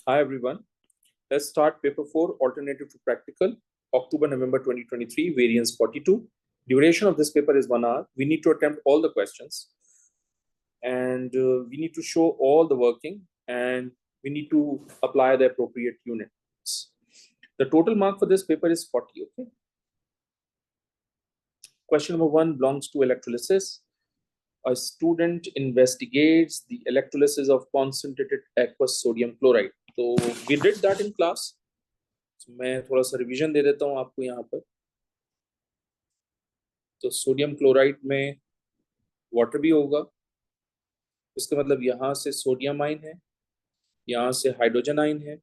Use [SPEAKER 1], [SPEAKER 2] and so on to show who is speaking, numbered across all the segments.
[SPEAKER 1] Hi everyone. Let's start paper 4, alternative to practical, October-November 2023, variance 42. Duration of this paper is 1 hour. We need to attempt all the questions and we need to show all the working and we need to apply the appropriate units. The total mark for this paper is 40. Okay. Question number 1 belongs to electrolysis. A student investigates the electrolysis of concentrated aqueous sodium chloride. So we did that in class. So मैं थोड़ा सा revision दे देता हूँ आपको यहाँ पर. तो sodium chloride में वाटर भी होगा. इसका मतलब यहाँ से सोडियम आयन है, यहाँ से हाइड्रोजन आयन है,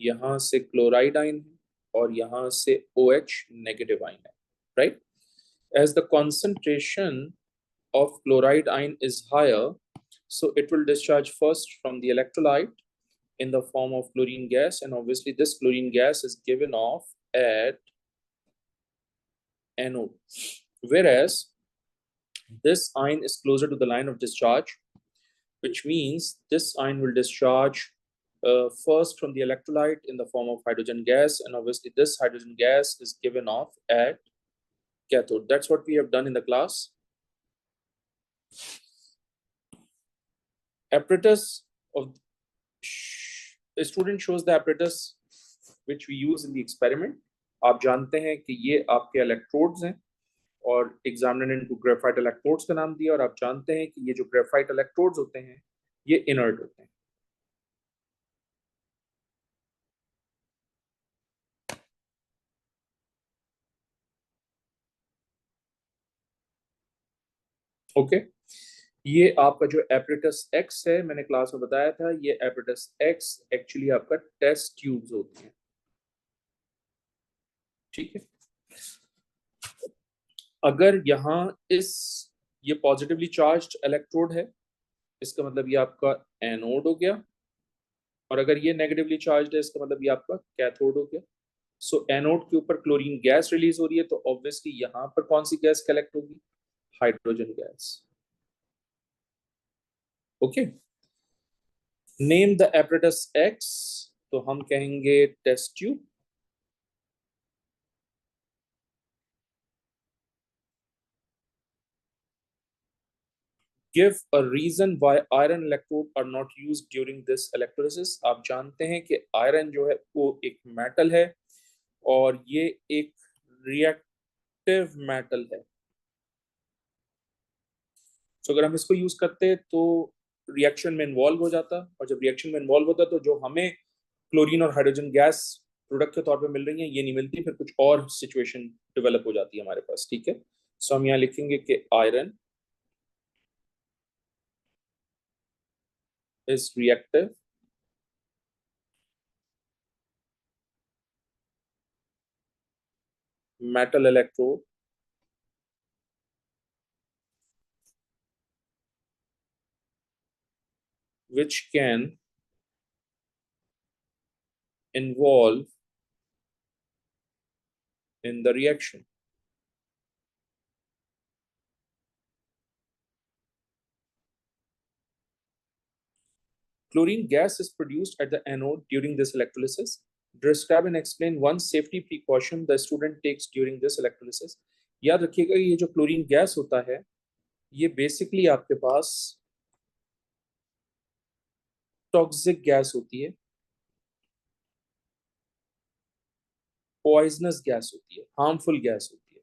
[SPEAKER 1] यहाँ से क्लोराइड आयन है और यहाँ से OH नेगेटिव आयन है. Right. As the concentration of chloride ion is higher, so it will discharge first from the electrolyte in the form of chlorine gas, and obviously this chlorine gas is given off at anode, whereas this ion is closer to the line of discharge, which means this ion will discharge first from the electrolyte in the form of hydrogen gas, and obviously this hydrogen gas is given off at cathode. That's what we have done in the class. Apparatus of the student shows the apparatus which we use in the experiment. आप जानते हैं कि ये आपके electrodes हैं और examiner ने इनको ग्रेफाइट इलेक्ट्रोड्स का नाम दिया और आप जानते हैं कि ये जो ग्रेफाइट इलेक्ट्रोड्स होते हैं ये इनर्ट होते हैं. ओके. ये आपका जो एपरेटस एक्स है, मैंने क्लास में बताया था, ये एपरेटस एक्स एक्चुअली आपका टेस्ट ट्यूब्स होती हैं. ठीक है. अगर यहाँ ये पॉजिटिवली चार्ज्ड इलेक्ट्रोड है, इसका मतलब ये आपका एनोड हो गया, और अगर ये नेगेटिवली चार्ज्ड है, इसका मतलब ये आपका कैथोड हो गया. सो एनोड के ऊपर क्लोरीन गैस रिलीज हो रही है, तो ऑब्वियसली यहाँ पर कौन सी गैस कलेक्ट होगी? Hydrogen gas. Okay. Name the apparatus X, तो हम कहेंगे test tube. Give a reason why iron electrode are not used during this electrolysis. आप जानते हैं कि आयरन जो है वो एक मेटल है और ये एक रिएक्टिव मेटल है. तो अगर हम इसको यूज करते तो रिएक्शन में इन्वॉल्व हो जाता, और जब रिएक्शन में इन्वॉल्व होता तो जो हमें क्लोरीन और हाइड्रोजन गैस प्रोडक्ट के तौर पे मिल रही है ये नहीं मिलती, फिर कुछ और सिचुएशन डेवलप हो जाती है हमारे पास. ठीक है. सो हम यहाँ लिखेंगे कि iron is reactive metal electrode which can involve in the reaction. Chlorine gas is produced at the anode during this electrolysis. Describe and explain one safety precaution the student takes during this electrolysis. याद रखिएगा ये जो chlorine gas होता है ये basically आपके पास toxic gas होती है, पॉइजनस गैस होती है, हार्मफुल गैस होती है.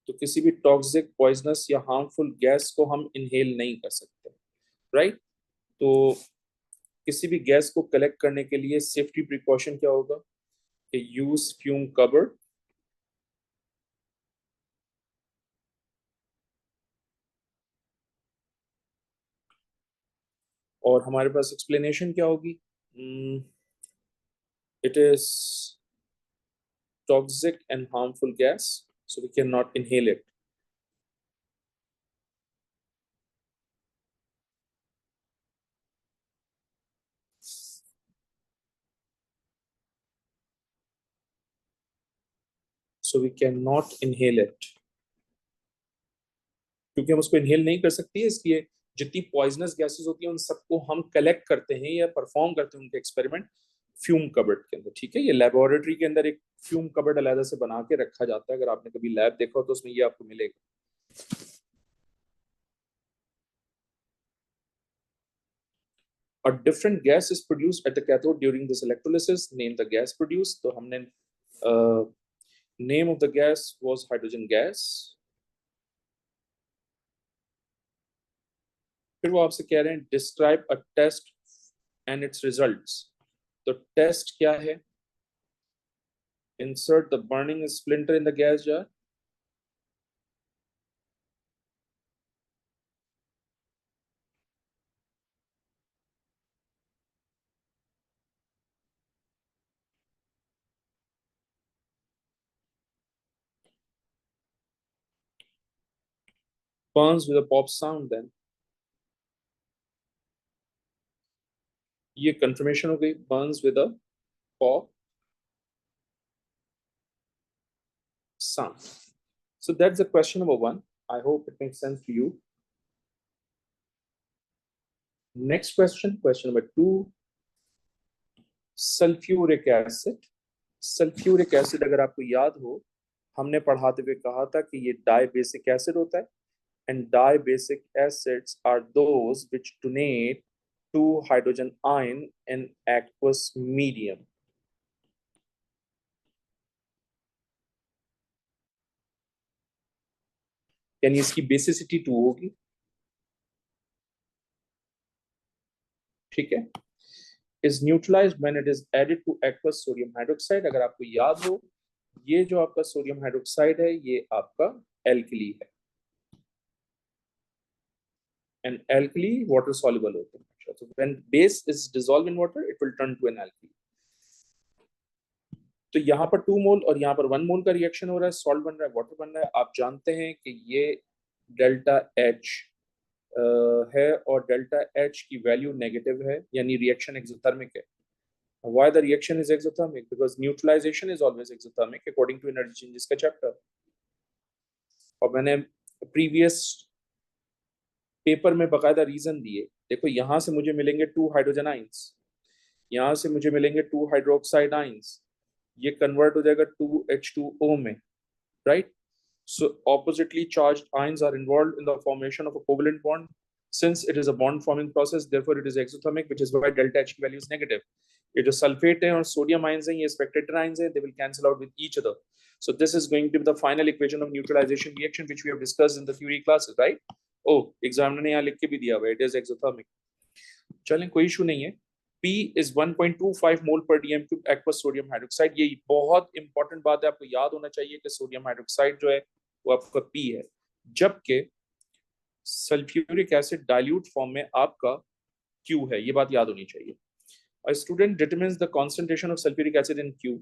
[SPEAKER 1] तो किसी भी टॉक्सिक, पॉइजनस या हार्मफुल गैस को हम इनहेल नहीं कर सकते. राइट. तो किसी भी गैस को कलेक्ट करने के लिए सेफ्टी प्रिकॉशन क्या होगा कि यूज फ्यूम कवर्ड, और हमारे पास एक्सप्लेनेशन क्या होगी? It is toxic and harmful gas, so we can not inhale it. So we can not inhale it, क्योंकि हम उसको इनहेल नहीं कर सकती है, इसलिए जितनी पॉइजनस गैसेस होती हैं उन सबको हम कलेक्ट करते हैं या परफॉर्म करते हैं उनके एक्सपेरिमेंट फ्यूम कबर्ड के अंदर, ठीक है। ये लेबोरेटरी के अंदर एक फ्यूम कबर्ड अलग से बना के रखा जाता है, अगर आपने कभी लैब देखा हो तो उसमें ये आपको मिलेगा। A different gas is produced at the cathode during this electrolysis. Name the gas produced. तो हमने name of the gas was hydrogen gas. फिर वो आपसे कह रहे हैं describe a test and its results. तो टेस्ट क्या है? Insert the burning splinter in the gas jar. Burns with a pop sound. Then ये confirmation हो गई, burns with a pop sound. So that's the question number 1. I hope it makes sense to you. Next question, question number 2. Sulphuric acid. Sulphuric acid अगर आपको याद हो, हमने पढ़ाते हुए कहा था कि ये डाइबेसिक एसिड होता है, and dibasic acids are those which donate 2 hydrogen ion in aqueous medium. यानी इसकी बेसिसिटी 2 होगी, ठीक है। Is neutralized when it is added to aqueous sodium hydroxide. अगर आपको याद हो, ये जो आपका सोडियम हाइड्रोक्साइड है ये आपका एल्कली है, एंड एल्कली वाटर सॉल्युबल होते हैं। So when base is dissolved in water, it will turn to an alkali. तो यहाँ पर 2 मोल और यहाँ पर 1 मोल का रिएक्शन हो रहा है, सॉल्ट बन रहा है, वाटर बन रहा है। आप जानते हैं कि ये डेल्टा एच है और डेल्टा एच की वैल्यू नेगेटिव है, यानी रिएक्शन एक्सोथर्मिक है। Why the reaction is exothermic? Because neutralization is always exothermic according to energy changes का चैप्टर। और मैंने प्रीवियस पेपर में बकायदा रीजन दिए। देखो यहाँ से मुझे मिलेंगे 2 हाइड्रोजन आइंस, यहाँ से मुझे मिलेंगे 2 हाइड्रोक्साइड आइंस, ये कन्वर्ट हो जाएगा 2H2O में, right. So oppositely charged ions are involved in the formation of a covalent bond. Since it is a bond forming process, therefore it is exothermic, which is why delta H value is negative. ये जो sulphate है और sodium ions हैं, ये Spectator ions हैं, they will cancel out with each other. So this is going to be the final equation of neutralization reaction, which we have discussed in the theory classes, right? Oh, examiner ने यहाँ लिख के भी दिया हुआ है, it is exothermic. चलें, कोई इशू नहीं है। P is 1.25 मोल पर dm cube aqueous sodium hydroxide. ये बहुत इंपॉर्टेंट बात है, आपको याद होना चाहिए कि सोडियम हाइड्रोक्साइड जो है वो आपका P है, जबकि सल्फ्यूरिक एसिड डाइल्यूट फॉर्म में आपका Q है। ये बात याद होनी चाहिए। A student determines the concentration of sulfuric acid in Q.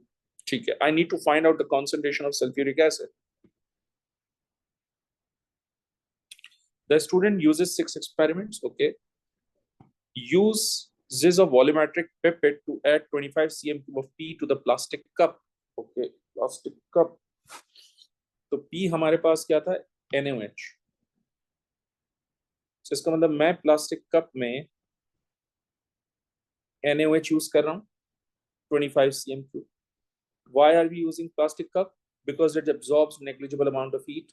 [SPEAKER 1] ठीक है, I need to find out the concentration of sulfuric acid. The student uses 6 experiments. Okay, uses a volumetric pipette to add 25 cm cube of P to the plastic cup. Okay, plastic cup. तो P हमारे पास क्या था? NaOH. तो इसका मतलब मैं plastic cup में NaOH use कर रहा हूँ 25 cm cube. Why are we using plastic cup? Because it absorbs negligible amount of heat.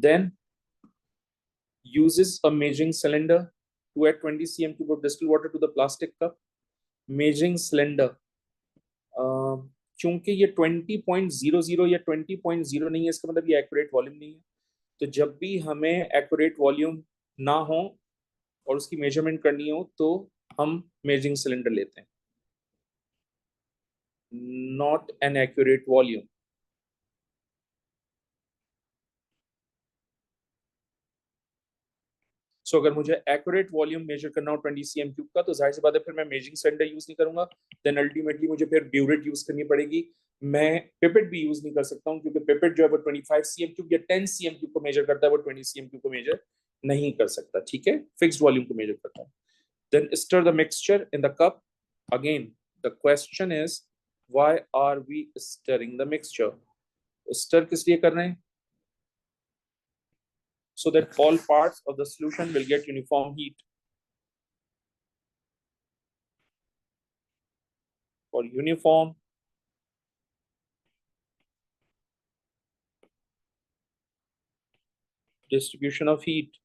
[SPEAKER 1] Then uses a measuring cylinder to add 20 cm cube of distilled water to the plastic cup. Measuring cylinder, क्योंकि ये 20.00 या 20.0 नहीं है, इसका मतलब ये accurate volume नहीं है। तो जब भी हमें एक्यूरेट वॉल्यूम ना हो और उसकी मेजरमेंट करनी हो तो हम मेजरिंग सिलेंडर लेते हैं, नॉट एन एक्यूरेट वॉल्यूम। सो अगर मुझे एक्यूरेट वॉल्यूम मेजर करना हो 20 cm क्यूब का, तो जाहिर सी बात है फिर मैं मेजरिंग सिलेंडर यूज नहीं करूंगा, देन अल्टीमेटली मुझे फिर ब्यूरेट यूज करनी पड़ेगी। मैं पिपेट भी यूज नहीं कर सकता हूँ, क्योंकि पिपेट जो है वो 25 cm क्यूब या 10 cm क्यूब को मेजर करता है, वो 20 cm क्यूब को मेजर नहीं कर सकता, ठीक है, फिक्स्ड वॉल्यूम को मेजर करता है। Then stir the mixture in the cup. Again the question is why are we stirring the mixture? Stir किस लिए कर रहे हैं? So that all parts of the solution will get uniform heat. For uniform distribution of heat,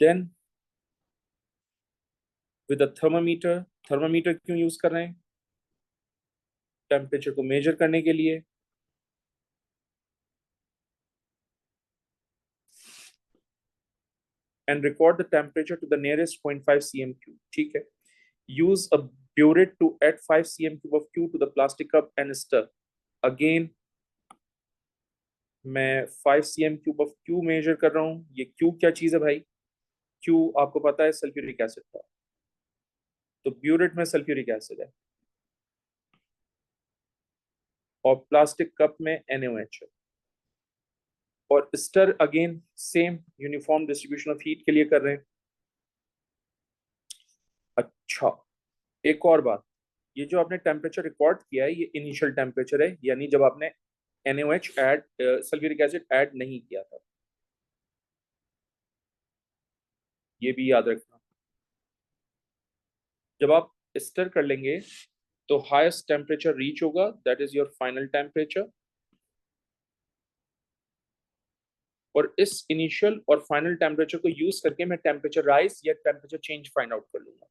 [SPEAKER 1] then with a thermometer, thermometer क्यों use कर रहे हैं? Temperature को मेजर करने के लिए। And record the temperature to the nearest 0.5 cm cube, ठीक है। Use a burette to add 5 cm cube of Q to the plastic cup and stir. Again मैं 5 cm cube of Q measure कर रहा हूँ। ये Q क्या चीज है भाई? Q आपको पता है सल्फ्यूरिक एसिड था, तो ब्यूरेट में सल्फ्यूरिक एसिड है और प्लास्टिक कप में NaOH है। और stir again same uniform distribution of heat के लिए कर रहे हैं। अच्छा, एक और बात, ये जो आपने टेम्परेचर रिकॉर्ड किया है ये इनिशियल टेम्परेचर है, यानी जब आपने NaOH add sulphuric acid add नहीं किया था, ये भी याद रखना। जब आप स्टर कर लेंगे तो हाईएस्ट टेम्परेचर रीच होगा, that is your final temperature. और इस इनिशियल और फाइनल टेम्परेचर को यूज करके मैं टेम्परेचर राइज या टेम्परेचर चेंज फाइंड आउट कर लूंगा।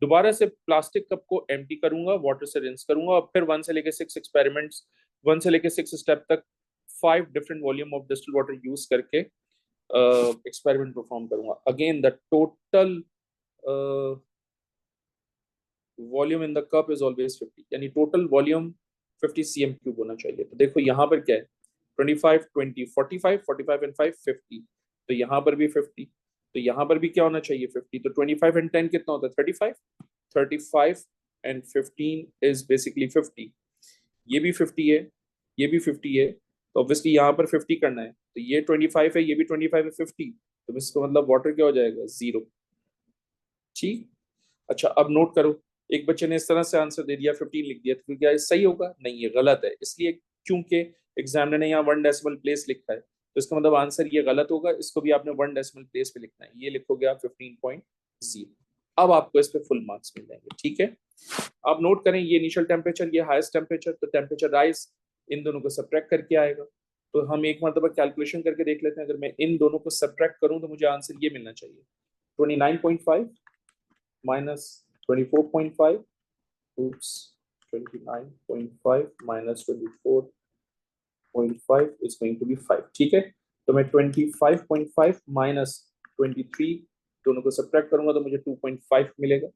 [SPEAKER 1] दोबारा से प्लास्टिक कप को एम्प्टी करूंगा, वाटर से रिंस करूंगा और फिर 1 से लेके 6 एक्सपेरिमेंट्स, 1 से लेके 6 स्टेप तक 5 different volume of distilled water use करके एक्सपेरिमेंट परफॉर्म करूंगा। Again the total volume in the cup is always 50, यानी टोटल वॉल्यूम 50 cm क्यूब होना चाहिए। तो देखो यहाँ पर क्या है, 25 20 45 45 एंड 5 50, तो यहाँ पर भी 50, तो यहाँ पर भी क्या होना चाहिए 50, तो 25 एंड 10 कितना होता है 35, 35 एंड 15 इज बेसिकली 50। ये भी 50 है, ये भी 50 है, तो ऑब्वियसली यहाँ पर 50 करना है, तो ये 25 है, ये भी 25 है, 50, तो इसका मतलब वाटर क्या हो जाएगा 0। ठीक, अच्छा अब नोट करो, एक बच्चे ने इस तरह से आंसर दे दिया 15 लिख दिया, तो क्या ये सही होगा? नहीं, ये गलत है, इसलिए क्योंकि एग्जामिनर ने यहाँ 1 डेसिमल प्लेस लिखा है, तो इसका मतलब आंसर ये गलत होगा, इसको भी आपने 1 डेसिमल प्लेस पे लिखना है, ये लिखोगे आप 15.0। अब आपको इस पे फुल मार्क्स मिल जाएंगे, ठीक है। आप नोट करें, ये इनिशियल टेम्परेचर, ये हाईएस्ट टेम्परेचर, तो टेम्परेचर राइज इन दोनों को सब्ट्रैक्ट करके आएगा। तो हम एक मरतबा कैलकुलेशन करके देख लेते हैं, अगर मैं इन दोनों को सब्ट्रैक्ट करूं तो मुझे आंसर ये मिलना चाहिए 29.5 minus 24.5, oops, 29.5 minus 24.5 is going to be 5, ठीक है। तो मैं 25.5 minus 23 दोनों को सब्ट्रैक्ट करूंगा तो मुझे 2.5 मिलेगा,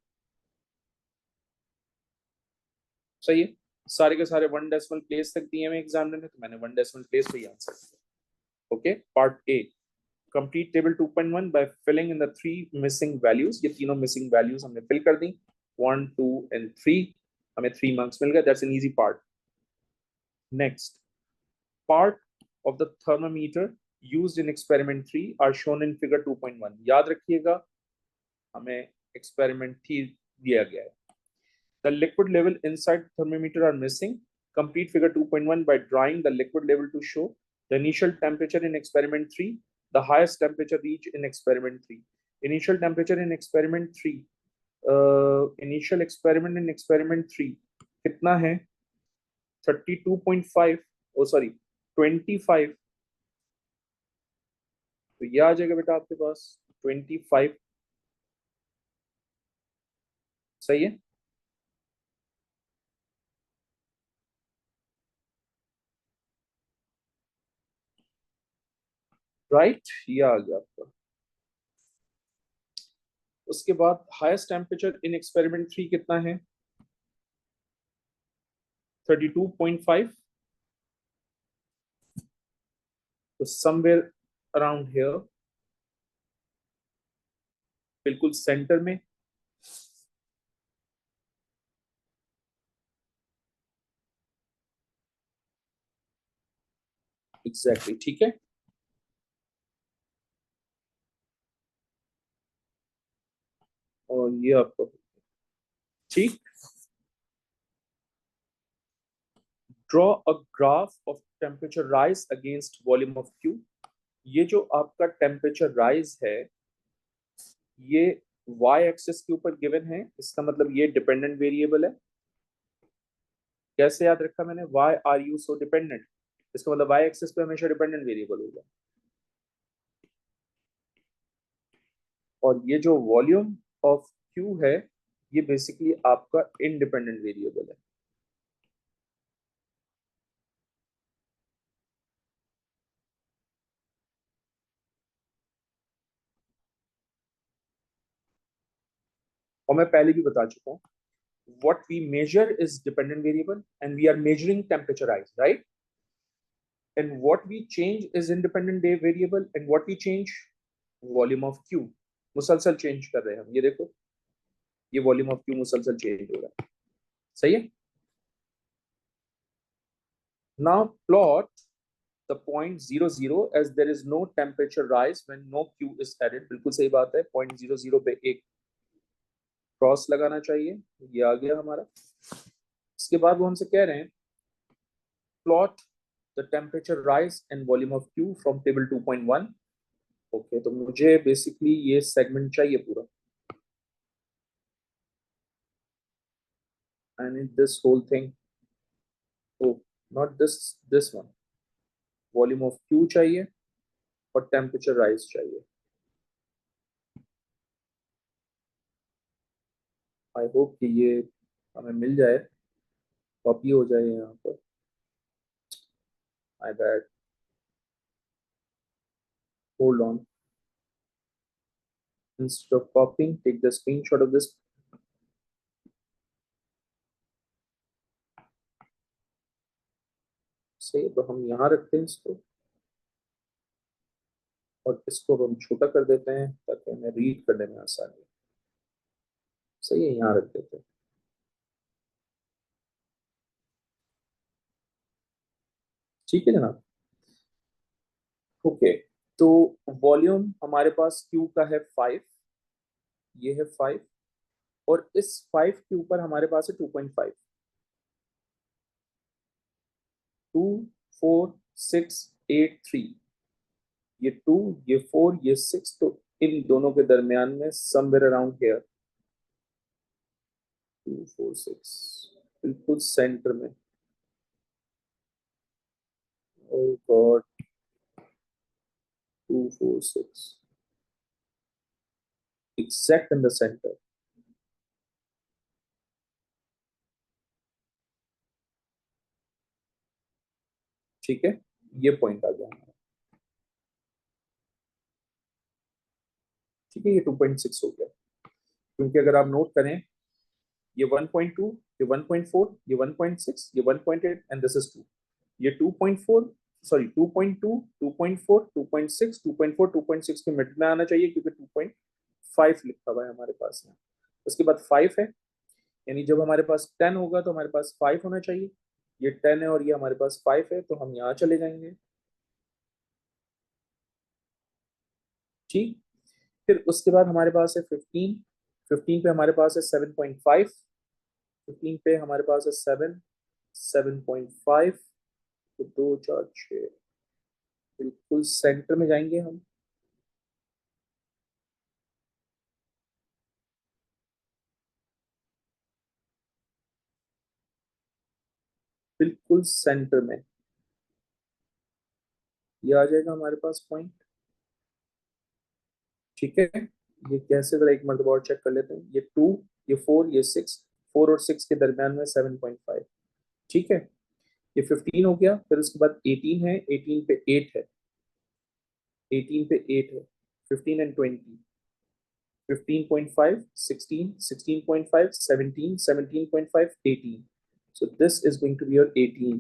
[SPEAKER 1] सही है। सारे के सारे 1 डेसिमल प्लेस तक दिए हुए एग्जामिनर ने, तो मैंने 1 डेसिमल प्लेस पे ही आंसर किया। Okay, part A, complete table 2.1 by filling in the 3 missing values. ये तीनों मिसिंग वैल्यूज हमने फिल कर दी, 1 2 एंड 3, हमें 3 मार्क्स मिल गए, that's an easy part. Next, part of the thermometer used in experiment 3 are shown in figure 2.1। याद रखिएगा हमें experiment 3 दिया गया है। The liquid level inside the thermometer are missing. Complete figure 2.1 by drawing the liquid level to show the initial temperature in experiment 3, the highest temperature reached in experiment 3. Initial temperature in experiment 3, initial experiment in experiment 3 कितना है 32.5, ओ sorry 25, तो ये आ जाएगा बेटा आपके पास 25, सही है। Right, ये आ गया आपका। उसके बाद हाईएस्ट टेम्परेचर इन एक्सपेरिमेंट 3 कितना है 32.5, तो समवेयर अराउंड हियर, बिल्कुल सेंटर में। एग्जैक्टली, ठीक है। और ये आपका, ठीक। Draw a graph of temperature rise against volume of Q. ये जो आपका टेम्परेचर राइज है, ये y एक्सिस के ऊपर गिवन है, इसका मतलब ये डिपेंडेंट वेरिएबल है। कैसे याद रखा मैंने, why are you so dependent, इसका मतलब y एक्सिस पे हमेशा डिपेंडेंट वेरिएबल होगा। और ये जो वॉल्यूम ऑफ क्यू है, ये बेसिकली आपका इंडिपेंडेंट वेरिएबल है। और मैं पहले भी बता चुका हूँ, what we measure is dependent variable and we are measuring temperature rise, right? And what we change is independent variable and what we change, volume of q। मुसलसल चेंज कर रहे हैं हम, ये देखो, ये वॉल्यूम ऑफ क्यू मुसलसल change हो रहा है। सही है। Now plot the point 0 0 as there is no temperature rise when no q is added। बिल्कुल सही बात है, पॉइंट 0 0 पे एक क्रॉस लगाना चाहिए, ये आ गया हमारा। इसके बाद वो हमसे कह रहे हैं plot the temperature rise and volume of Q from table 2.1। Okay, तो मुझे बेसिकली ये सेगमेंट चाहिए पूरा। I need this whole thing. Oh, not this one. Volume of Q चाहिए और टेम्परेचर राइज चाहिए। आई होप कि ये हमें मिल जाए, कॉपी हो जाए यहाँ पर। I bad, hold on. Instead of copying, take the screenshot of this। सही, तो हम यहाँ रखते हैं इसको और इसको हम छोटा कर देते हैं ताकि हमें रीड करने में आसानी हो। सही है, यहाँ रख देते हैं। ठीक है जनाब। ओके, तो वॉल्यूम हमारे पास क्यू का है 5, ये है 5, और इस 5 के ऊपर हमारे पास है 2.5। 2 4 6 8 3, ये 2, ये 4, ये 6, तो इन दोनों के दरमियान में समवेयर अराउंड हियर 2 4 6, बिल्कुल सेंटर में। Oh god, 2 4 6, exact in the centre. ठीक है, ये पॉइंट आ गया हमारा। ठीक है, ये 2.6 हो गया, क्योंकि अगर आप नोट करें, ये 1.2, ये 1.4, ये 1.6, ये 1.8 एंड दिस इज 2। ये 2.4, सॉरी 2.2, 2.4, 2.6, 2.4, 2.6 के मिड में आना चाहिए, क्योंकि 2.5 लिखा हुआ है हमारे पास में। उसके बाद 5 है, यानी जब हमारे पास 10 होगा तो हमारे पास 5 होना चाहिए। ये 10 है और ये हमारे पास 5 है, तो हम यहाँ चले जाएंगे। ठीक। फिर उसके बाद हमारे पास है 15। 15 पे हमारे पास है 7.5। 15 पे हमारे पास है 7, 7.5, तो 2 4 6, बिल्कुल सेंटर में जाएंगे हम। बिल्कुल सेंटर में ये आ जाएगा हमारे पास पॉइंट। ठीक है, ये कैसे, जरा एक मरतबा और चेक कर लेते हैं। ये 2, ये 4, ये 6, 4 और 6 के दरमियान में 7.5। ठीक है, ये 15 हो गया। फिर उसके बाद 18 है, 18 पे 8 है, 18 पे 8 है। 15 and 20, 15.5, 16, 16.5, 17, 17.5, 18। So this is going to be your 18।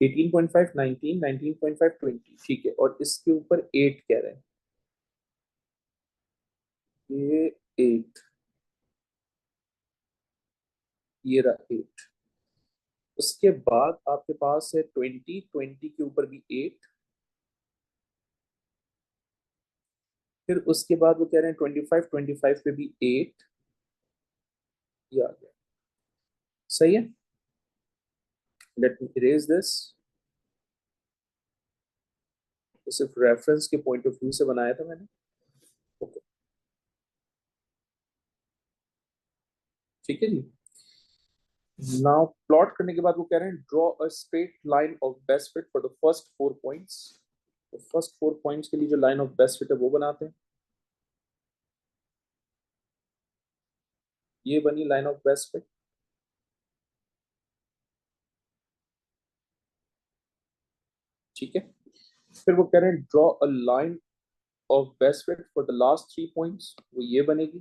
[SPEAKER 1] 18.5, 19, 19.5, 20। ठीक है, और इसके ऊपर 8 कह रहे हैं, ये 8, ये रहा 8। उसके बाद आपके पास है 20, 20 के ऊपर भी 8, फिर उसके बाद वो कह रहे हैं 25, 25 पे भी 8, ये आ गया। सही है। Let me erase this. तो सिर्फ रेफरेंस के पॉइंट ऑफ व्यू से बनाया था मैंने। ओके, ठीक है जी। नाउ प्लॉट करने के बाद वो कह रहे हैं draw a straight line of best fit for the first 4 points. तो फर्स्ट 4 पॉइंट्स के लिए जो लाइन ऑफ बेस्ट फिट है वो बनाते हैं। ये बनी लाइन ऑफ बेस्ट फिट। ठीक है। फिर वो कह रहे हैं draw a line of best fit for the last 3 points, वो ये बनेगी।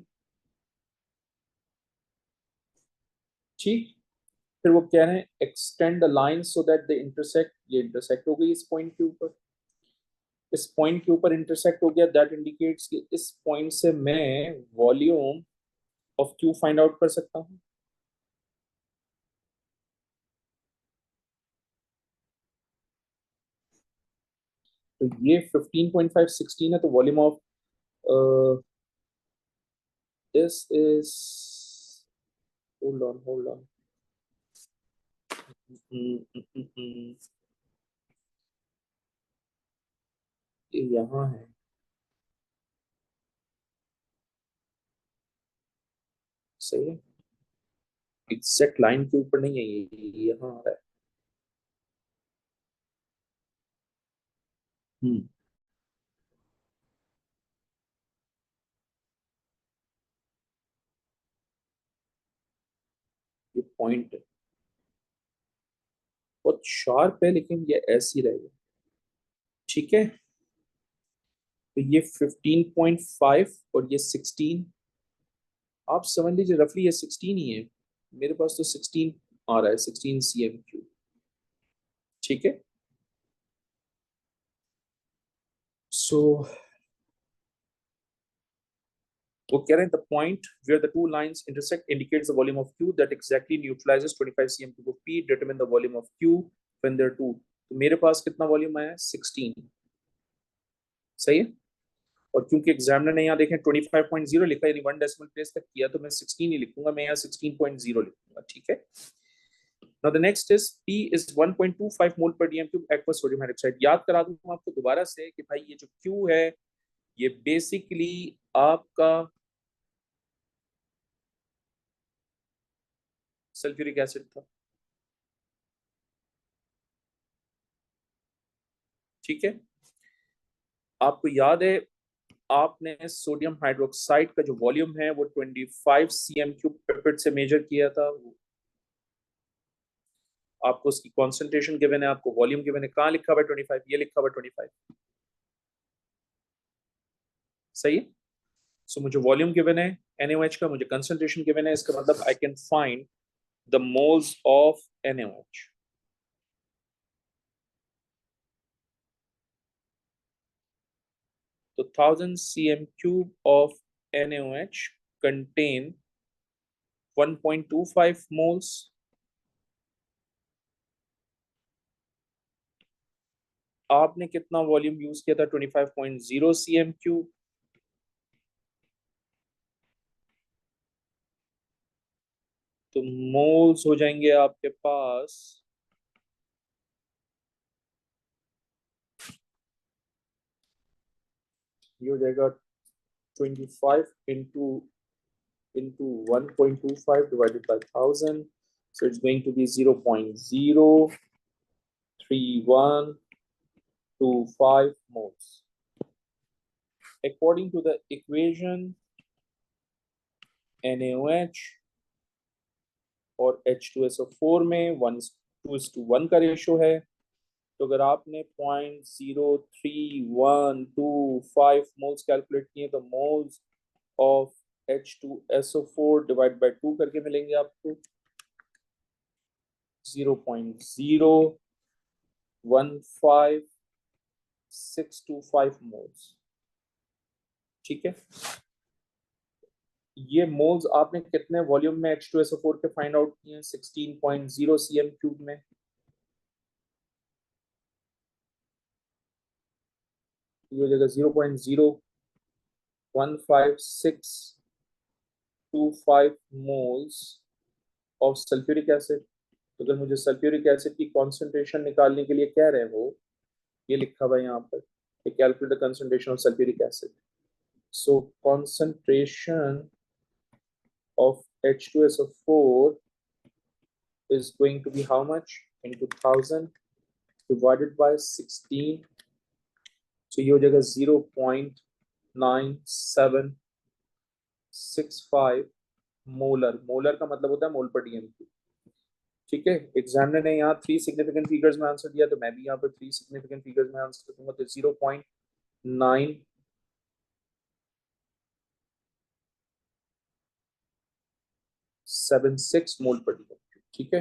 [SPEAKER 1] ठीक। फिर वो कह रहे हैं extend the line so that they intersect, ये इंटरसेक्ट हो गई इस पॉइंट के ऊपर। इस पॉइंट के ऊपर इंटरसेक्ट हो गया, दैट इंडिकेट्स कि इस पॉइंट से मैं volume of Q find out कर सकता हूँ। तो ये 15.5 16 है, तो volume of this is, hold on, ये यहाँ है। सही है। एग्जैक्ट लाइन के ऊपर नहीं है, ये यहाँ आ रहा है। हम्म, ये पॉइंट बहुत शार्प है, लेकिन ये ऐसे ही रहेगा। ठीक है। तो ये 15.5 और ये 16, आप समझ लीजिए रफली ये 16 ही है। मेरे पास तो 16 आ रहा है, 16 cm3। ठीक है। सो वो कह रहे हैं the point where the two lines intersect indicates the volume of Q that exactly neutralizes 25 cm cube of P, determine the volume of Q when there two. तो मेरे पास कितना वॉल्यूम आया है? 16। सही है। और क्योंकि एग्जामिनर ने यहाँ देखें 25.0 लिखा, यानी 1 डेसिमल प्लेस तक किया, तो मैं 16 ही लिखूंगा, मैं यहाँ 16.0 लिखूंगा। ठीक है। Now the next is P is 1.25 mole per dm cube aqueous sodium hydroxide। याद करा दूं आपको दोबारा से कि भाई ये जो Q है, ये बेसिकली आपका सल्फ्यूरिक एसिड था। ठीक है। आपको याद है, आपने सोडियम हाइड्रोक्साइड का जो वॉल्यूम है वो 25 cm क्यूब पिपेट से मेजर किया था। आपको उसकी कॉन्सेंट्रेशन गिवन है, आपको वॉल्यूम गिवन है। कहाँ लिखा हुआ है 25? ये लिखा हुआ है 25। सही है। सो मुझे वॉल्यूम गिवन है NaOH का, मुझे कंसंट्रेशन गिवन है, इसका मतलब I can find the moles of NaOH। तो 1000 cm cube of NaOH contain 1.25 moles। आपने कितना वॉल्यूम यूज किया था? 25.0 cm क्यूब। तो मोल्स हो जाएंगे आपके पास, ये हो जाएगा 25 into 1.25 divided by 1000, so it's going to be 0.03125 moles. According to the equation, NaOH और H2SO4 में 1:2:1 का रेशो है। तो अगर आपने 0.03125 मोल्स कैलकुलेट किए, तो moles of H2SO4 divide by 2 करके मिलेंगे आपको 0.015625 मोल्स। ठीक है। ये मोल्स आपने कितने वॉल्यूम में H2SO4 के फाइंड आउट किए हैं? 16.0 cm क्यूब में। ये हो जाएगा 0.0 152625 moles ऑफ सल्फ्यूरिक एसिड। अगर मुझे सल्फ्यूरिक एसिड की कॉन्सेंट्रेशन निकालने के लिए कह रहे हैं, वो ये लिखा हुआ है यहाँ पर, calculate the concentration of sulphuric acid. So concentration of H2SO4 is going to be how much into 1000 divided by 16, so ये हो जाएगा 0.9765 मोलर। मोलर का मतलब होता है मोल पर डीएम क्यू। ठीक है, एग्जामिनर ने यहाँ 3 सिग्निफिकेंट फिगर्स में आंसर दिया, तो मैं भी यहाँ पर 3 सिग्निफिकेंट फिगर्स में आंसर दूंगा, तो 0.976 मोल पर डीएम। ठीक है,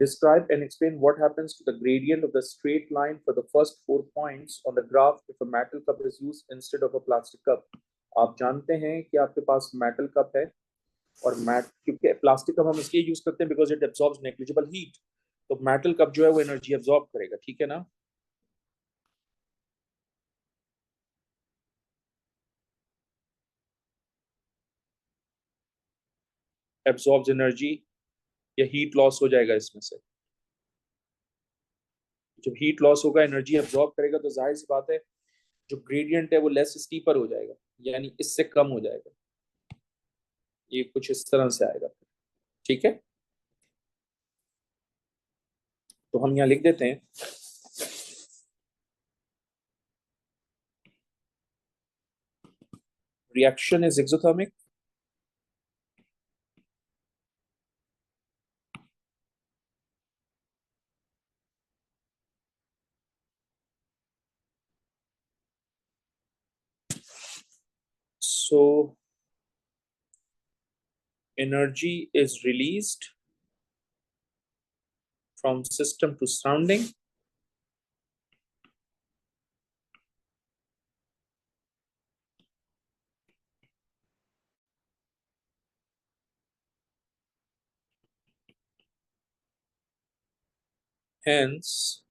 [SPEAKER 1] describe and explain what happens to the gradient of the straight line for the first 4 points on the graph if a metal cup is used instead of a plastic cup। आप जानते हैं कि आपके पास metal cup है, और क्योंकि plastic cup हम इसलिए यूज करते हैं because it absorbs negligible heat, तो मेटल कप जो है वो एनर्जी एब्जॉर्ब करेगा। ठीक है ना, एब्जॉर्ब्स एनर्जी या हीट लॉस हो जाएगा इसमें से। जब हीट लॉस होगा, एनर्जी एब्जॉर्ब करेगा, तो जाहिर सी बात है जो ग्रेडियंट है वो लेस स्टीपर हो जाएगा, यानी इससे कम हो जाएगा। ये कुछ इस तरह से आएगा। ठीक है, तो हम यहाँ लिख देते हैं reaction is exothermic, so energy is released from system to surrounding, hence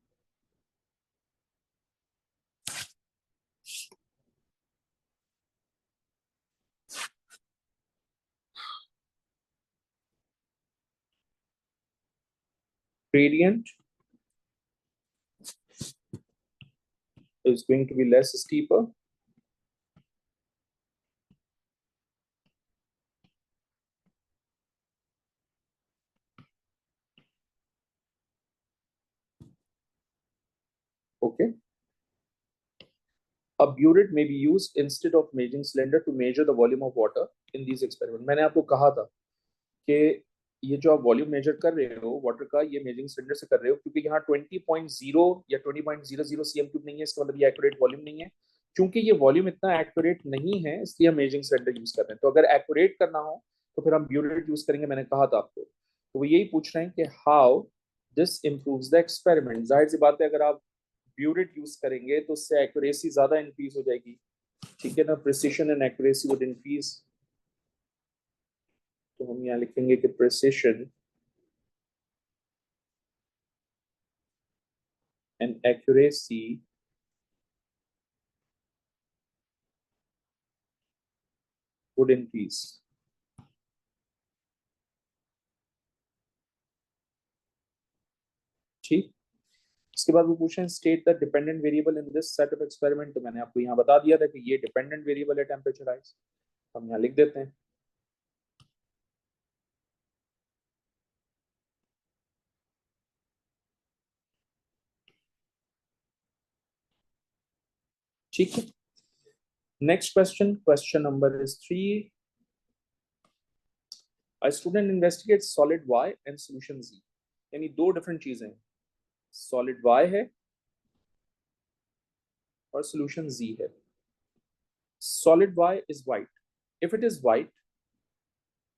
[SPEAKER 1] gradient is going to be less steeper, okay। A burette may be used instead of measuring cylinder to measure the volume of water in these experiment। मैंने आपको कहा था कि ये जो आप volume major कर रहे हो वाटर का, ये मेजरिंग सिलेंडर से कर रहे हो, क्योंकि यहाँ 20.0 या 20.00 सीएम क्यूब नहीं है, इसका मतलब ये एक्यूरेट वॉल्यूम नहीं है। क्योंकि ये वॉल्यूम इतना एक्यूरेट नहीं है, इसलिए हम मेजरिंग सिलेंडर यूज कर रहे हैं। तो अगर एक्यूरेट करना हो तो फिर हम ब्यूरेट यूज करेंगे, मैंने कहा था आपको। तो वो यही पूछ रहे हैं कि how this improves the experiment. जाहिर सी बात है, अगर आप ब्यूरेट यूज करेंगे तो उससे एक्यूरेसी ज्यादा इंक्रीज हो जाएगी। ठीक है ना, precision and accuracy would increase. तो हम यहाँ लिखेंगे कि precision and accuracy would increase। ठीक, इसके बाद वो पूछे हैं state the dependent variable in this set of experiment. तो मैंने आपको यहाँ बता दिया था कि ये डिपेंडेंट वेरिएबल है टेम्परेचर राइज। हम यहाँ लिख देते हैं ठीक है। Next question, question number is 3। A student investigates solid Y and solution Z। यानी दो डिफरेंट चीजें हैं, सॉलिड Y है और सॉल्यूशन Z है। Solid Y is white। If it is white,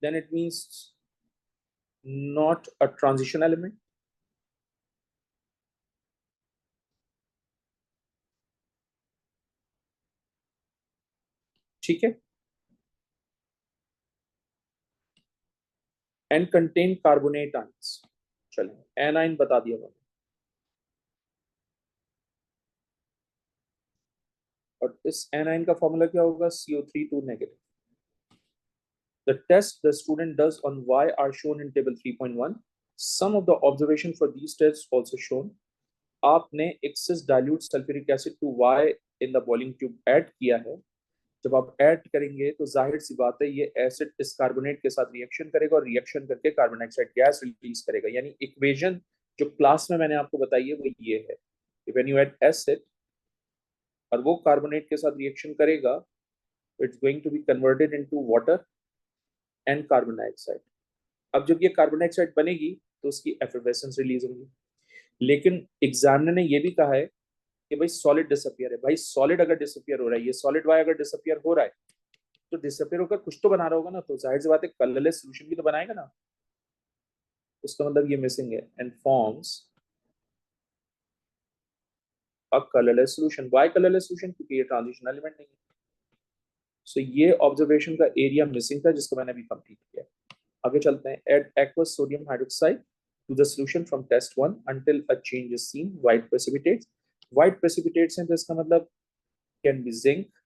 [SPEAKER 1] then it means not a transition element। ठीक है, and contain carbonate ions. चलिए एनाइन बता दिया मैंने। और इस एनाइन का फॉर्मूला क्या होगा, CO3 2 negative. The test the student does on Y are shown in table 3.1. Some of the observation for these tests also shown. आपने excess dilute sulfuric acid to Y in the boiling tube add किया है. जब आप add करेंगे तो जाहिर सी बात है ये एसिड इस कार्बोनेट के साथ रिएक्शन करेगा और रिएक्शन करके कार्बन डाइऑक्साइड गैस रिलीज करेगा. यानी इक्वेशन जो क्लास में मैंने आपको बताई है वो ये है. व्हेन यू ऐड एसिड और वो कार्बोनेट के साथ रिएक्शन करेगा, it's going to be converted into water and carbon dioxide. अब जब ये कार्बन डाइऑक्साइड बनेगी तो उसकी एफिबेसेंस रिलीज होगी. लेकिन एग्जामिनर ने ये भी कहा है कि भाई सॉलिड डिसअपियर है. भाई सॉलिड अगर डिसअपियर हो रहा है, ये सॉलिड वाई अगर डिसअपियर हो रहा है तो डिसअपियर होकर कुछ तो बना रहा होगा ना. तो जाहिर सी बात है कलरलेस सॉल्यूशन भी तो बनाएगा ना. उसका मतलब ये मिसिंग है and forms a colourless solution. Why colourless solution? क्योंकि ये ट्रांजिशन एलिमेंट नहीं है. सो ये ऑब्जर्वेशन का एरिया मिसिंग था जिसको मैंने अभी कंप्लीट किया. आगे चलते हैं. Add aqueous sodium hydroxide to the solution from test 1 until a change is seen. White precipitates. White precipitates हैं तो इसका मतलब can be zinc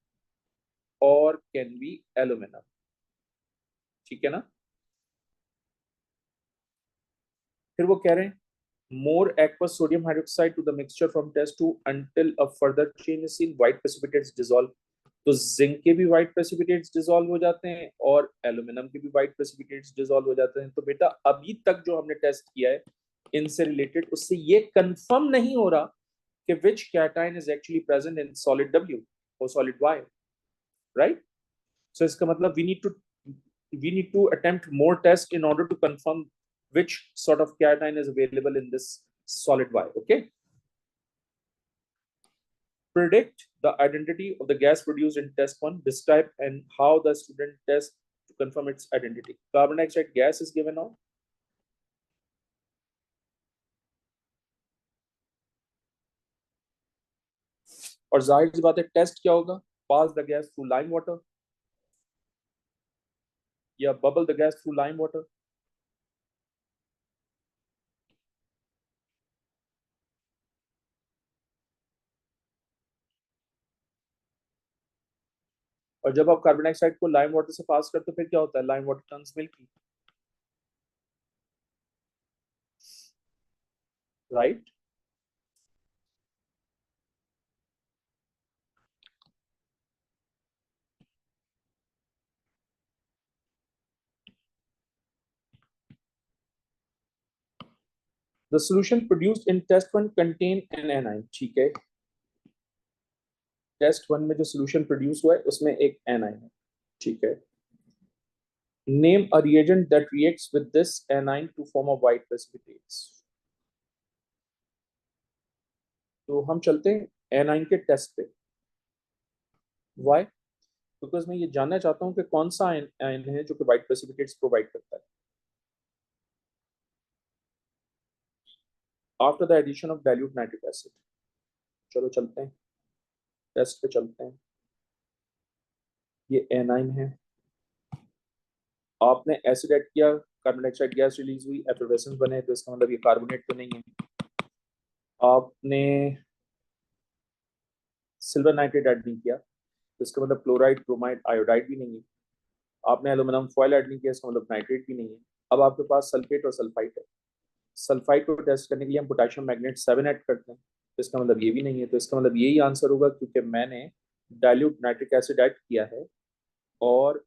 [SPEAKER 1] or can be aluminum. ठीक है ना. फिर वो कह रहे हैं more aqueous sodium hydroxide to the mixture from test 2 until a further change is seen. White precipitates dissolve. तो जिंक के भी व्हाइट प्रेसिपिटेट्स डिसॉल्व हो जाते हैं और एल्यूमिनियम के भी व्हाइट प्रेसिपिटेट्स डिसॉल्व हो जाते हैं. तो बेटा अभी तक जो हमने टेस्ट किया है इनसे रिलेटेड, उससे ये कंफर्म नहीं हो रहा कि which cation is actually present in solid W और सॉलिड वाई. राइट. सो इसका मतलब we need to attempt more tests in order to confirm which sort of cation is available in this solid Y. Okay. Predict the identity of the gas produced in test 1. Describe and how the student tests to confirm its identity. Carbon dioxide gas is given out. और जाहिर सी बात है test क्या होगा, pass the gas through lime water या bubble the gas through lime water. और जब आप कार्बन डाइऑक्साइड को लाइम वाटर से पास करते हो फिर क्या होता है, lime water turns milky. Right. The solution produced in test 1 contain an anion. ठीक है. टेस्ट 1 में जो सॉल्यूशन प्रोड्यूस हुआ है उसमें एक एनाइन है. ठीक है. Name a reagent that reacts with this anion to form a white precipitates. तो हम चलते हैं एनाइन के टेस्ट पे. व्हाई? बिकॉज मैं ये जानना चाहता हूँ कि कौन सा आयन है जो कि व्हाइट प्रेसिपिटेट्स प्रोवाइड करता है. After the addition of dilute nitric acid. चलो चलते हैं टेस्ट पे चलते हैं. ये एनाइन है. आपने एसिड ऐड किया, कार्बन डाइऑक्साइड गैस रिलीज हुई, एफिबेसेंस बने, तो इसका मतलब ये कार्बोनेट तो नहीं है. आपने सिल्वर नाइट्रेट ऐड नहीं किया तो इसका मतलब क्लोराइड ब्रोमाइड आयोडाइड भी नहीं है. आपने एल्यूमिनियम फॉयल ऐड नहीं किया, इसका मतलब नाइट्रेट भी नहीं है. अब आपके पास सल्फेट और सल्फाइड है. सल्फाइड को टेस्ट करने के लिए हम पोटेशियम मैग्नेट 7 ऐड करते हैं, तो इसका मतलब ये भी नहीं है. तो इसका मतलब यही आंसर होगा क्योंकि मैंने डाइल्यूट नाइट्रिक एसिड ऐड किया है और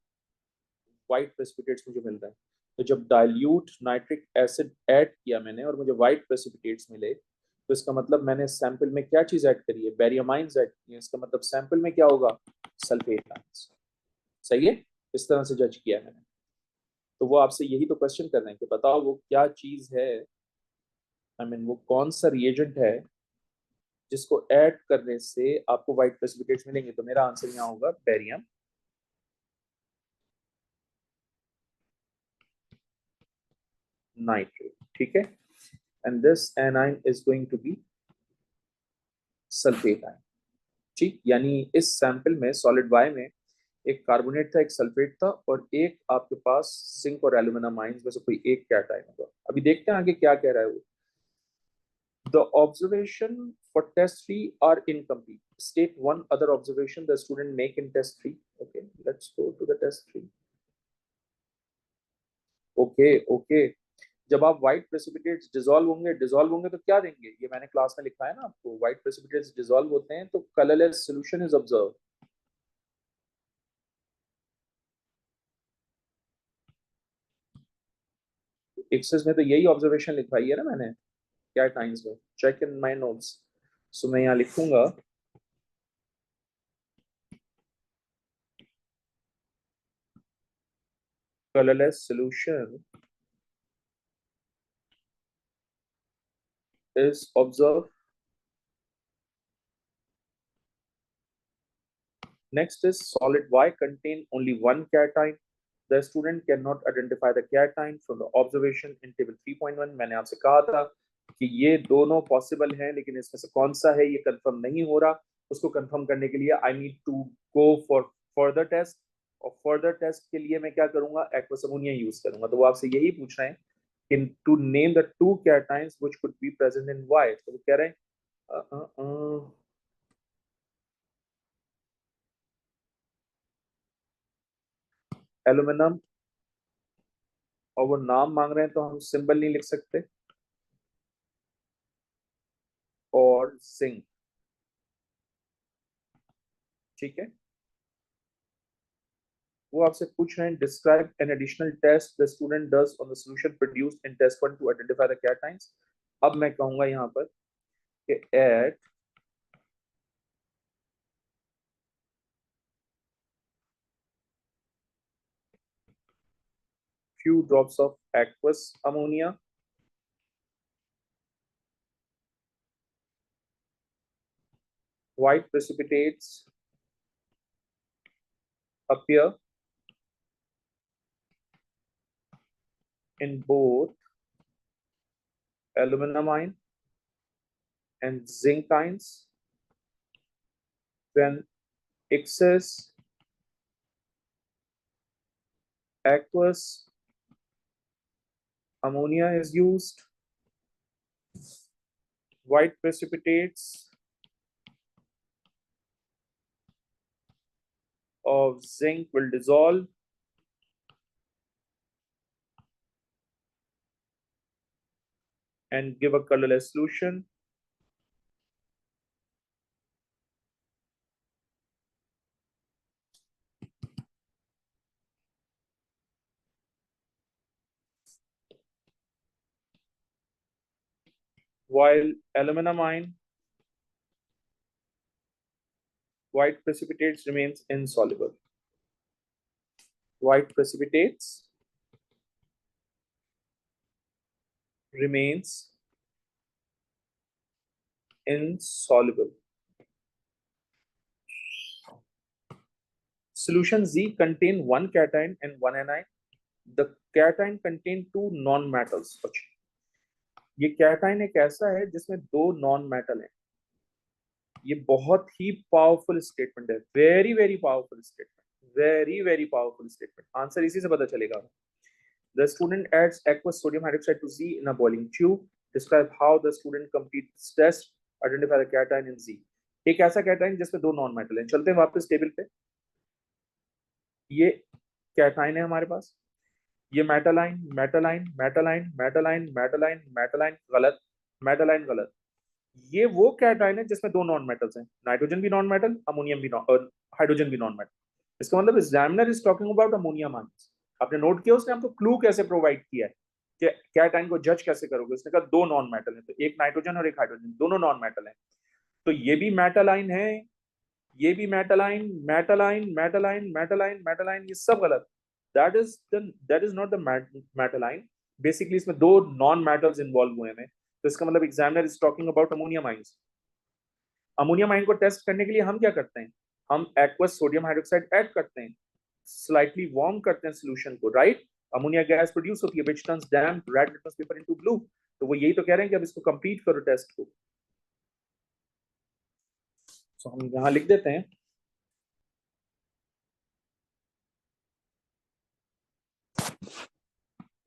[SPEAKER 1] व्हाइट प्रेसिपिटेट्स मुझे मिल रहे हैं. तो जब डाइल्यूट नाइट्रिक एसिड ऐड किया मैंने और मुझे व्हाइट प्रेसिपिटेट्स मिले, तो इसका मतलब मैंने सैंपल में क्या चीज ऐड करी है, बेरियमाइंस ऐड की है. इसका मतलब सैंपल में क्या होगा, सल्फेट आयंस. सही है. इस तरह से जज किया है मैंने. तो वो आपसे यही तो क्वेश्चन कर रहे हैं कि बताओ वो क्या चीज है, वो कौन सा रिएजेंट है जिसको ऐड करने से आपको व्हाइट प्रेसिपिटेट्स मिलेंगे. तो मेरा आंसर यहाँ होगा बेरियम नाइट्रेट. ठीक है. And this anion is going to be sulphate ion. ठीक. यानी इस सैंपल में सॉलिड वाई में एक कार्बोनेट था, एक सल्फेट था और एक आपके पास जिंक और एल्यूमिनियम आयंस में से कोई एक कैटायन होगा. अभी देखते हैं आगे क्या कह रहा है वो. The observation for test 3 are incomplete. State one other observation the student make in test 3. Okay, let's go to the test 3. Okay, जब आप व्हाइट प्रेसिपिटेट्स डिसॉल्व होंगे तो क्या देंगे? ये मैंने क्लास में लिखा है ना आपको, व्हाइट प्रेसिपिटेट्स डिसॉल्व होते हैं तो colourless solution is observe. Excess में तो यही ऑब्जर्वेशन लिखवाई है ना मैंने, क्या टाइम्स में, चेक इन माय नोट्स। सो मैं यहाँ लिखूंगा colorless solution is observed. Next is solid Y contain only one cation. The student cannot identify the cation from the observation in table 3.1. मैंने आपसे कहा था कि ये दोनों पॉसिबल हैं, लेकिन इसमें से कौन सा है ये कंफर्म नहीं हो रहा। उसको कंफर्म करने के लिए I need to go for further test, और फर्दर टेस्ट के लिए मैं क्या करूंगा? एक्वस अमोनिया यूज करूंगा। तो वो आपसे यही पूछ रहे हैं कि to name the two cations which could be present in Y। तो वो कह रहे हैं एल्यूमिनियम, और वो नाम मांग रहे हैं तो हम सिंबल नहीं लिख सकते, और जिंक। ठीक है, वो आपसे पूछ रहे हैं describe an additional test the student does on the solution produced in test 1 to identify the cations. अब मैं कहूंगा यहाँ पर कि add few drops of aqueous ammonia white precipitates appear in both aluminum ion and zinc ions when excess aqueous ammonia is used. White precipitates of zinc will dissolve and give a colorless solution. While aluminum ion white precipitates remains insoluble. White precipitates remains insoluble. Solution Z contain one cation and one anion. The cation contain two non-metals. ये cation एक ऐसा है जिसमें दो non metal हैं। ये बहुत ही powerful statement है, very very powerful statement, very very powerful statement. Answer इसी से पता चलेगा। The student adds aqueous sodium hydroxide to Z in a boiling tube. Describe how the student completes this test. Identify the cation in Z. एक ऐसा cation जिसमें दो non metal हैं। चलते हैं वापस टेबल पे। ये कैटाइन है हमारे पास, ये मेटालाइन मेटालाइन मेटालाइन मेटालाइन मेटालाइन मेटालाइन गलत, मेटालाइन गलत। ये वो कैटाइन है जिसमें दो नॉन मेटल्स हैं, नाइट्रोजन भी नॉन मेटल, अमोनियम भी नॉन, हाइड्रोजन भी नॉन मेटल। इसका मतलब examiner is talking about ammonium ions. आपने नोट किया उसने हमको क्लू कैसे प्रोवाइड किया है कि कैटाइन को जज कैसे करोगे। उसने कहा दो नॉन मेटल है, तो एक नाइट्रोजन और एक हाइड्रोजन, दोनों नॉन मेटल है। तो ये भी मेटालाइन है, ये भी मेटालाइन मेटालाइन मेटालाइन मेटालाइन मेटालाइन, ये सब गलत। That is not the metalline. Basically इसमें दो नॉन मेटल्स इन्वॉल्व हुए हैं। तो इसका मतलब examiner is talking about ammonium ions. Ammonium ion को टेस्ट करने के लिए हम क्या करते हैं? हम एक्वस सोडियम हाइड्रोक्साइड ऐड करते हैं, स्लाइटली वार्म करते हैं सॉल्यूशन को, राइट? अमोनिया गैस प्रोड्यूस होती है which turns damp red litmus paper into blue. तो वो यही तो कह रहे हैं कि अब इसको कंप्लीट करो टेस्ट को। तो हम यहां लिख देते हैं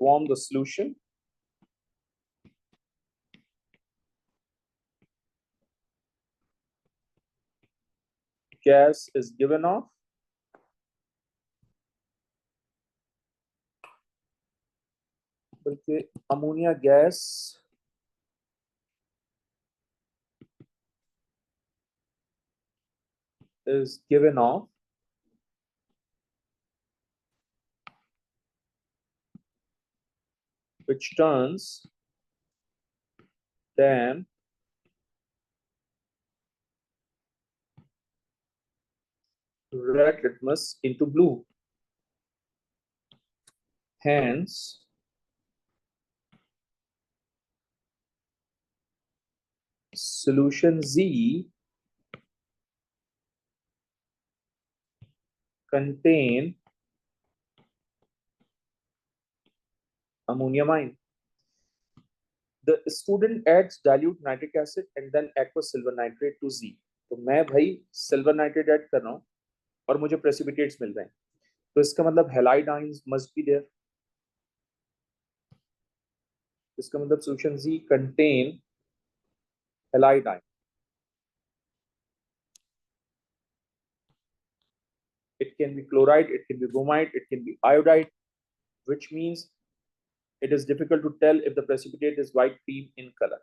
[SPEAKER 1] warm the solution gas is given off, बल्कि ammonia gas is given off which turns then red litmus into blue. Hence, solution Z contain ammonium. The student adds dilute nitric acid and then aqueous silver nitrate to Z. तो मैं भाई silver nitrate add कर रहा हूँ और मुझे precipitates मिल रहे हैं, तो इसका मतलब halide ions must be there. इसका मतलब solution Z contain halide ion. It can be chloride, it can be bromide, it can be iodide, which means it is difficult to tell if the precipitate is white cream in color.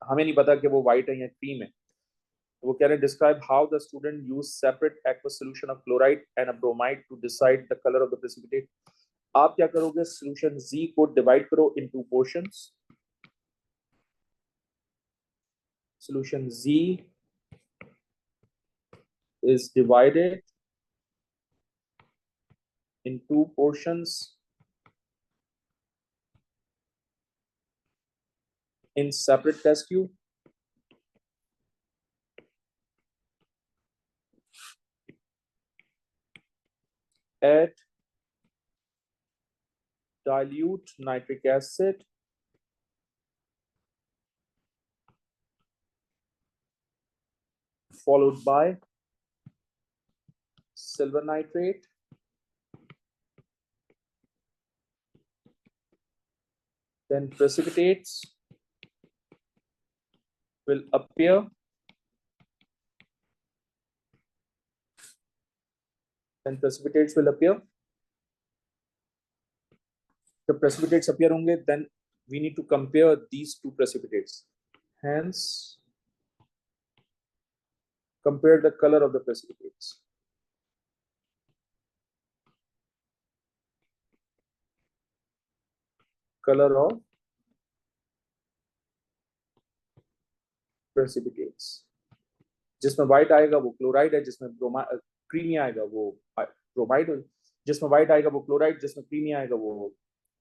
[SPEAKER 1] हमें नहीं पता कि वो white है या cream है. वो कह रहे हैं describe how the student used separate aqueous solution of chloride and a bromide to decide the color of the precipitate. आप क्या करोगे, solution Z को divide करो in two portions. Solution Z is divided in two portions in separate test tube. Add dilute nitric acid followed by silver nitrate, then precipitates will appear The precipitates appear होंगे, then we need to compare these two precipitates. Hence, compare the color of the precipitates. Color of precipitates. जिसमें white आएगा वो chloride है, जिसमें creamy आएगा वो bromide, जिसमें white आएगा वो chloride, जिसमें creamy आएगा वो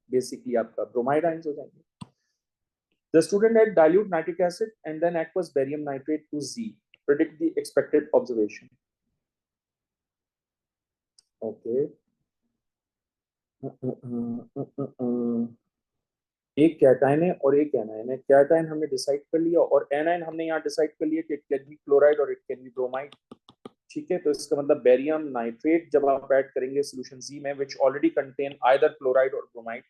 [SPEAKER 1] basically आपका bromide ions हो जाएंगे. The student had dilute nitric acid and then aqueous barium nitrate to Z. Predict the expected observation. Okay. एक कैटाइन है और एक एनाइन है. कैटाइन हमने डिसाइड कर लिया और एनाइन हमने यहाँ डिसाइड कर लिया कि इट कैन बी क्लोराइड और इट कैन बी ब्रोमाइड. ठीक है, तो इसका मतलब बेरियम नाइट्रेट जब आप ऐड करेंगे सॉल्यूशन Z में विच ऑलरेडी कंटेन आइदर क्लोराइड और ब्रोमाइड,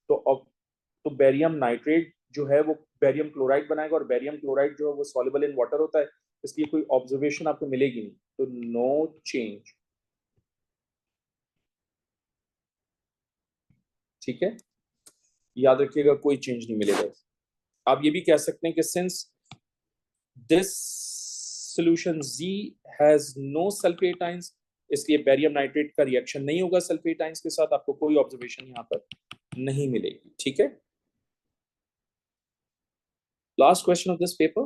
[SPEAKER 1] तो बेरियम नाइट्रेट जो है वो बेरियम क्लोराइड बनाएगा और बेरियम क्लोराइड जो है वो सॉल्युबल इन वाटर होता है, इसलिए कोई ऑब्जर्वेशन आपको मिलेगी नहीं. तो नो चेंज. ठीक है, याद रखिएगा कोई चेंज नहीं मिलेगा. आप ये भी कह सकते हैं कि since this solution Z has no sulphate ions, इसलिए बेरियम नाइट्रेट का रिएक्शन नहीं होगा सल्फेट आयंस के साथ, आपको कोई ऑब्जर्वेशन यहाँ पर नहीं मिलेगी. ठीक है, last question of this paper.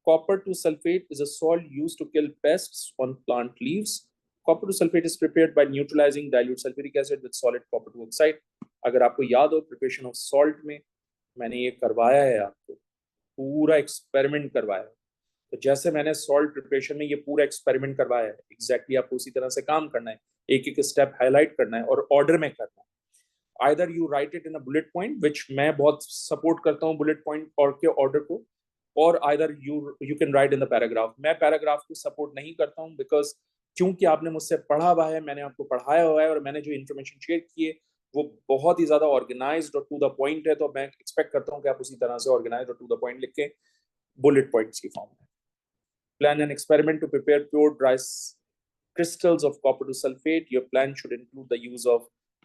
[SPEAKER 1] Copper 2 sulfate is a salt used to kill pests on plant leaves. Copper 2 sulfate is prepared by neutralizing dilute sulfuric acid with solid copper 2 oxide. अगर आपको याद हो प्रिपरेशन ऑफ सॉल्ट में मैंने ये करवाया है, आपको पूरा एक्सपेरिमेंट करवाया है. तो जैसे मैंने सॉल्ट प्रिपरेशन में ये पूरा एक्सपेरिमेंट करवाया है, एग्जैक्टली आपको उसी तरह से काम करना है. एक एक स्टेप हाईलाइट करना है और ऑर्डर में करना है. Either you write it in a bullet point, which मैं बहुत सपोर्ट करता हूँ bullet point और के ऑर्डर को, और either you can write in the paragraph. मैं पैराग्राफ को सपोर्ट नहीं करता हूँ बिकॉज क्योंकि आपने मुझसे पढ़ा हुआ है, मैंने आपको पढ़ाया हुआ है और मैंने जो इन्फॉर्मेशन शेयर की है वो बहुत ही ज्यादा ऑर्गेनाइज्ड और टू द पॉइंट है. तो मैं एक्सपेक्ट करता हूँ कि आप उसी तरह से ऑर्गेनाइज्ड और टू द पॉइंट लिख के बुलेट पॉइंट्स की फॉर्म में. Plan an experiment to prepare pure dry crystals of copper to sulfate. Your plan should include the use of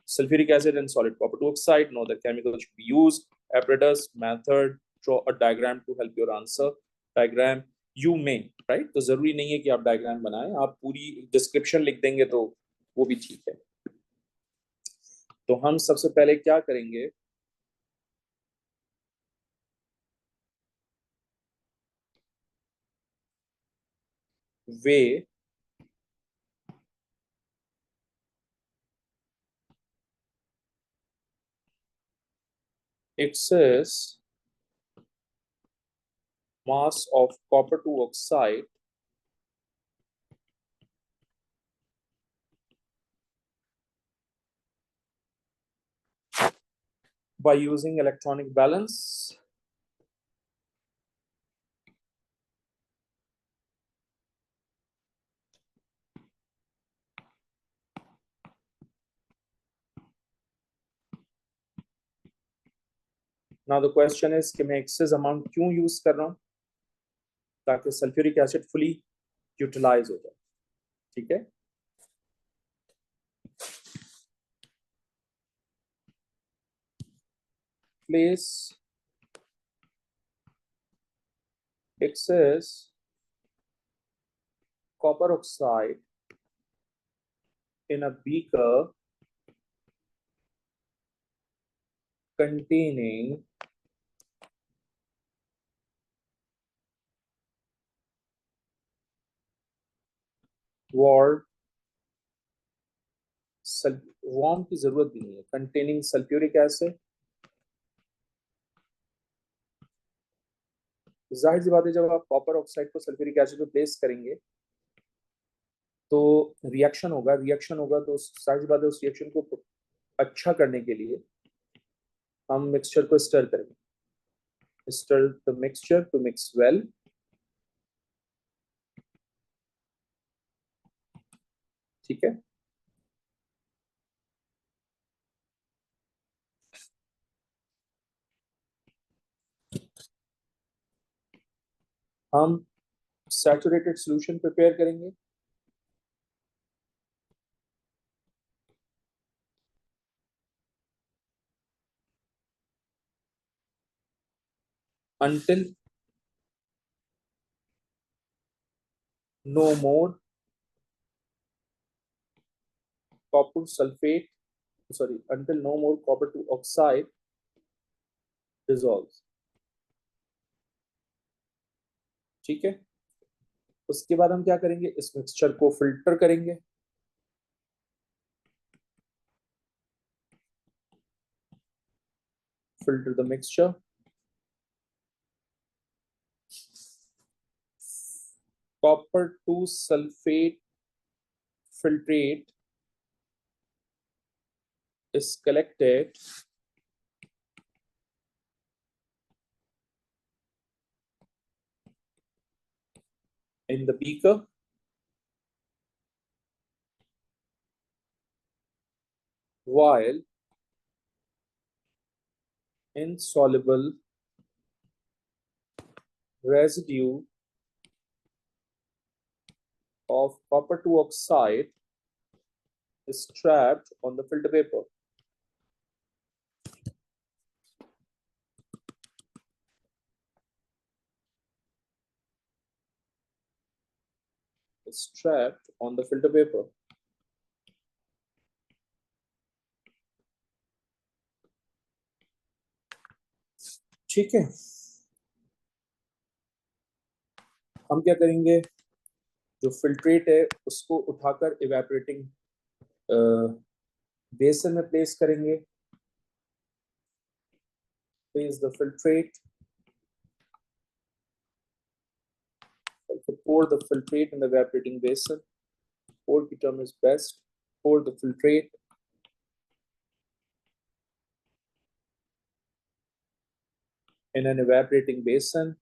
[SPEAKER 1] sulfuric acid and solid copper to oxide. Know the chemical should be used, apparatus, method. Draw a diagram to help your answer. Diagram you may, right? तो जरूरी नहीं है कि आप diagram बनाएं, आप पूरी description लिख देंगे तो वो भी ठीक है। तो हम सबसे पहले क्या करेंगे, वे excess mass of copper to oxide by using electronic balance now the question is कि मैं excess amount क्यों यूज कर रहा हूं, ताकि सल्फ्यूरिक एसिड फुली यूटिलाइज हो जाए। ठीक है, place excess copper oxide in a beaker containing warm warm की जरूरत भी नहीं है, containing sulfuric acid। जाहिर सी बात है जब आप कॉपर ऑक्साइड को सल्फ्यूरिक एसिड में प्लेस करेंगे तो रिएक्शन होगा तो जाहिर सी बात है उस रिएक्शन को अच्छा करने के लिए हम मिक्सचर को स्टर करेंगे। Stir the mixture to mix well. ठीक है, हम सैचुरेटेड सॉल्यूशन प्रिपेयर करेंगे। until no more copper sulfate, sorry, until no more copper to oxide dissolves। ठीक है, उसके बाद हम क्या करेंगे, इस मिक्सचर को फिल्टर करेंगे। Filter the mixture. Copper two sulphate filtrate is collected in the beaker while insoluble residue of copper to oxide is trapped on the filter paper। Is trapped on the filter paper। ठीक है, हम क्या करेंगे, जो filtrate है उसको उठाकर evaporating बेसन में प्लेस करेंगे। Place the filtrate, pour the filtrate in the evaporating basin। Pour की term is best। Pour the filtrate in an evaporating basin।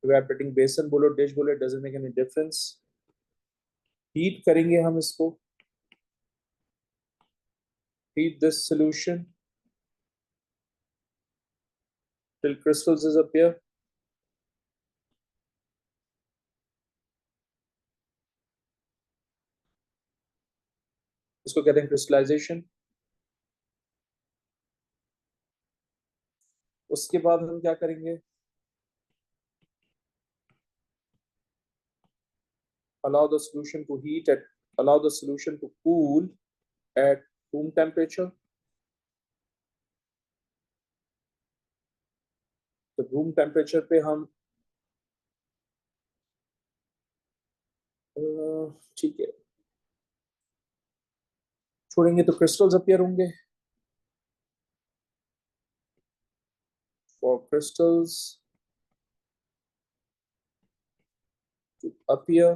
[SPEAKER 1] evaporating basin बोलो, डिश बोलो, doesn't make any difference। Heat करेंगे हम इसको। heat this solution till crystals appear. इसको कहते हैं crystallisation. उसके बाद हम क्या करेंगे, allow the solution to heat at allow the solution to cool at room temperature. तो रूम टेम्परेचर पे हम ठीक है छोड़ेंगे तो क्रिस्टल्स अपीयर होंगे। फॉर क्रिस्टल्स टू अपीयर,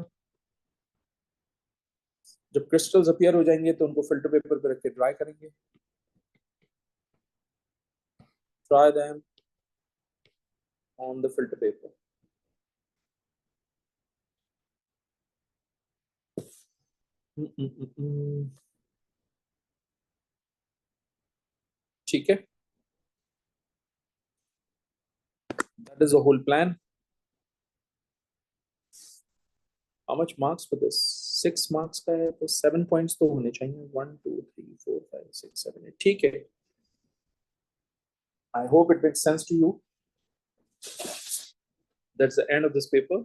[SPEAKER 1] जब क्रिस्टल्स अपीयर हो जाएंगे तो उनको फिल्टर पेपर पे रख के ड्राई करेंगे। Dry them on the filter paper. ठीक है, that is the whole plan. How much marks for this? 6 marks का है तो 7 points तो होने चाहिए। 1 2 3 4 5 6 7 8 ठीक है। I hope it makes sense to you. That's the end of this paper.